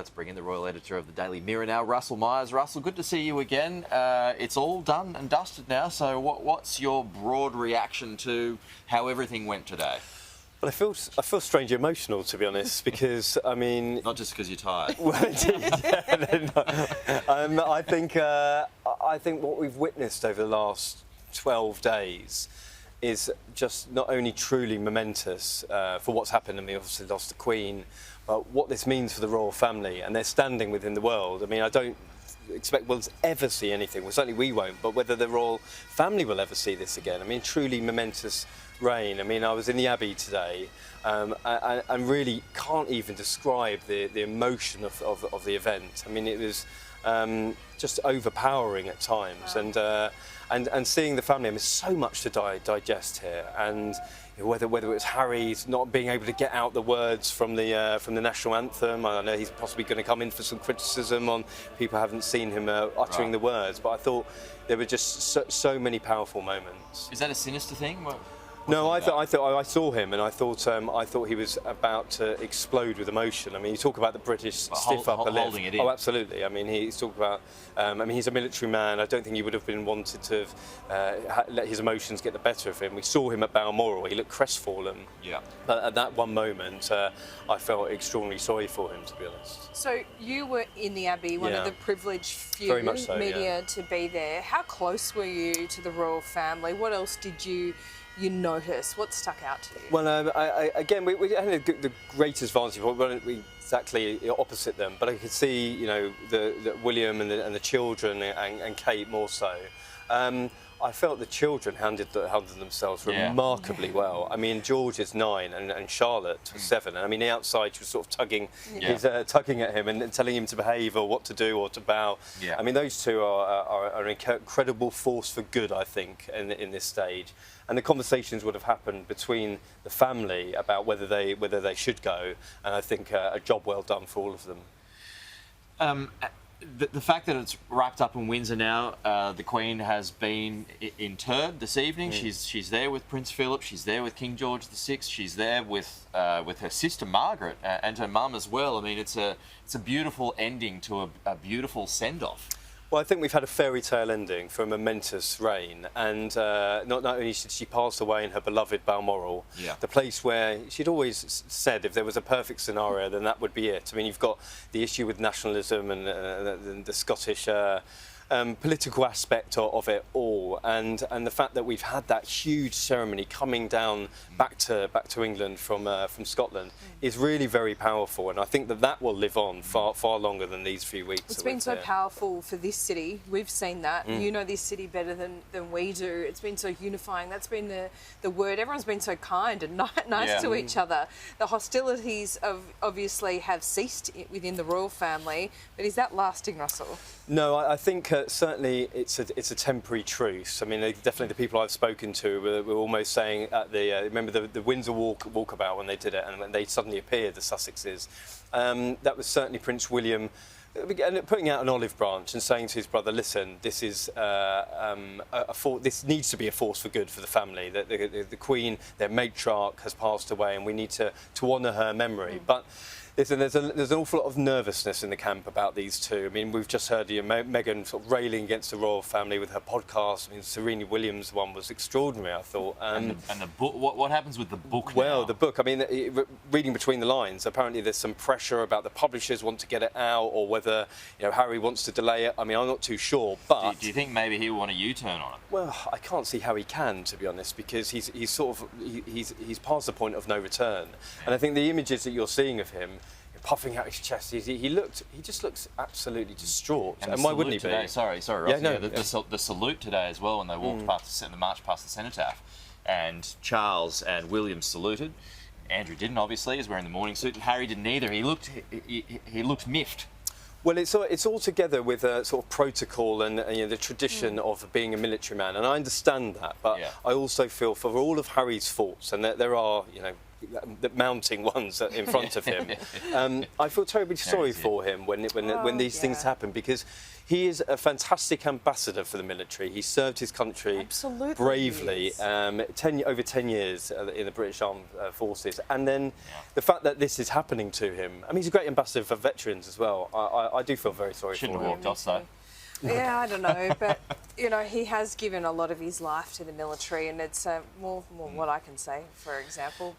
Let's bring in the royal editor of the Daily Mirror now, Russell Myers. Russell, good to see you again. It's all done and dusted now, so what's your broad reaction to how everything went today? Well, I feel strangely emotional, to be honest, because I mean, not just because you're tired. Well, indeed, I think what we've witnessed over the last 12 days is just not only truly momentous for what's happened, and we obviously lost the Queen, but what this means for the royal family and their standing within the world. I mean, I don't expect we'll ever see anything. Well, certainly we won't, but whether the royal family will ever see this again. I mean, truly momentous reign. I mean, I was in the Abbey today and really can't even describe the emotion of the event. I mean, it was just overpowering at times. Wow. And seeing the family, I mean, there's so much to digest here, and you know, whether it was Harry not being able to get out the words from the national anthem. I know he's possibly going to come in for some criticism on people haven't seen him uttering the words, but I thought there were just so many powerful moments. Is that a sinister thing? No, I saw him, and I thought he was about to explode with emotion. I mean, you talk about the British stiff upper lip. Holding it in. Oh, absolutely. I mean, he's talking about. I mean, he's a military man. I don't think he would have been wanted to have let his emotions get the better of him. We saw him at Balmoral. He looked crestfallen. Yeah. But at that one moment, I felt extraordinarily sorry for him, to be honest. So you were in the Abbey, one of the privileged few Very much so, media to be there. How close were you to the royal family? What else did you notice? What stuck out to you? Well, again, we had the greatest vantage point. We weren't exactly opposite them, but I could see, you know, the William and the children and Kate more so. I felt the children handled themselves remarkably well. I mean, George is 9 and Charlotte was 7. And I mean, the outside she was sort of tugging at him and telling him to behave or what to do or to bow. Yeah. I mean, those two are an incredible force for good, I think, in this stage. And the conversations would have happened between the family about whether they should go. And I think a job well done for all of them. The fact that it's wrapped up in Windsor now, the Queen has been interred this evening. She's there with Prince Philip. She's there with King George VI. She's there with her sister Margaret and her mum as well. I mean, it's a beautiful ending to a beautiful send-off. Well, I think we've had a fairy tale ending for a momentous reign, and not only did she pass away in her beloved Balmoral, the place where she'd always said if there was a perfect scenario, then that would be it. I mean, you've got the issue with nationalism and the Scottish political aspect of it all, and the fact that we've had that huge ceremony coming down back to England from Scotland is really very powerful, and I think that will live on far longer than these few weeks. It's been so powerful for this city. We've seen that. You know this city better than we do. It's been so unifying. That's been the word. Everyone's been so kind and nice to each other. The hostilities obviously have ceased within the royal family, but is that lasting, Russell? No, I think certainly it's a temporary truce. I mean, definitely the people I've spoken to were almost saying at remember the Windsor walkabout when they did it, and when they suddenly appeared, the Sussexes. That was certainly Prince William putting out an olive branch and saying to his brother, "Listen, this is this needs to be a force for good for the family. That the Queen, their matriarch, has passed away, and we need to honour her memory." But listen, there's an awful lot of nervousness in the camp about these two. I mean, we've just heard Meghan sort of railing against the royal family with her podcast. I mean, Serena Williams' one was extraordinary, I thought. And the book. What happens with the book now? Well, the book. I mean, reading between the lines, apparently there's some pressure about the publishers want to get it out, or whether Harry wants to delay it. I mean, I'm not too sure. But do you think maybe he will want a U-turn on it? Well, I can't see how he can, to be honest, because he's past the point of no return, and I think the images that you're seeing of him puffing out his chest, he just looks absolutely distraught. And why wouldn't he today, be? Sorry, Russell. The salute today as well when they walked past the march past the cenotaph, and Charles and William saluted. Andrew didn't, obviously, he's wearing the morning suit, and Harry didn't either. He looked miffed. Well, it's all together with a sort of protocol and the tradition of being a military man, and I understand that. But I also feel for all of Harry's faults, and there are mounting ones in front of him. I feel terribly sorry for him when these things happen, because he is a fantastic ambassador for the military. He served his country bravely, over 10 years in the British Armed Forces. And then the fact that this is happening to him, I mean, he's a great ambassador for veterans as well. I do feel very sorry for him. Shouldn't have walked off, though. Yeah, I don't know, but he has given a lot of his life to the military, and it's more what I can say, for example. But